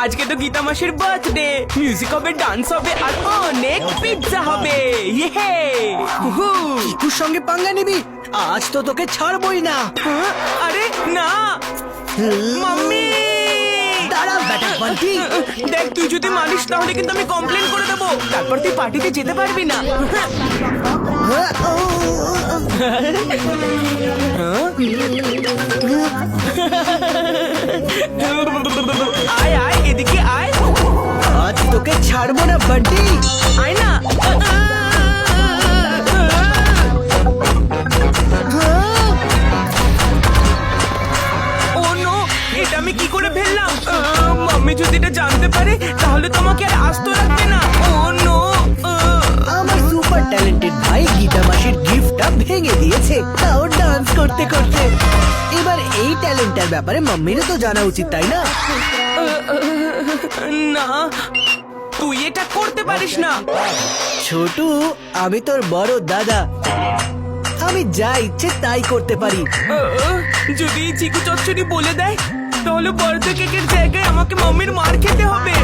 আজকে তো গীতা মাসির বার্থডে, মিউজিক হবে, ডান্স হবে আর অনেক পিৎজা হবে। ইয়ে হুহু। চিকুর সঙ্গে পাঙ্গা নিবি? আজ তো তোকে ছাড়বই না। হ্যাঁ? আরে না মাম্মি, দাঁড়া বেটা বান্টি। দেখ তুই যদি মানিস তাহলে কিন্তু আমি কমপ্লেন করে দেবো, তারপর তুই পার্টিতে যেতে পারবি না। আয় আয় এদিকে আয়, আজ তোকে ছাড়বো না বান্টি। আয় না। ও নো, এটা আমি কি করে ফেললাম? মাম্মি যদি এটা জানতে পারে তাহলে তোমাকে আর আস্ত রাখবে না। ও নো, আমার সুপার ট্যালেন্টেড ভাই গীতা মাসির গিফটটা ভেঙে দিয়েছে, তাও ডান্স করতে করতে। এবার এই ট্যালেন্টের ব্যাপারে মাম্মিরও তো জানা উচিত, তাই না? না তুই এটা করতে পারিস না। ছোটু, আমি তোর বড় দাদা, আমি যা ইচ্ছে তাই করতে পারি। যদি চিকু চচ্চড়ি বলে দেয় তাহলে বার্থডে কেকের জায়গায় আমাকে মাম্মির মার খেতে হবে।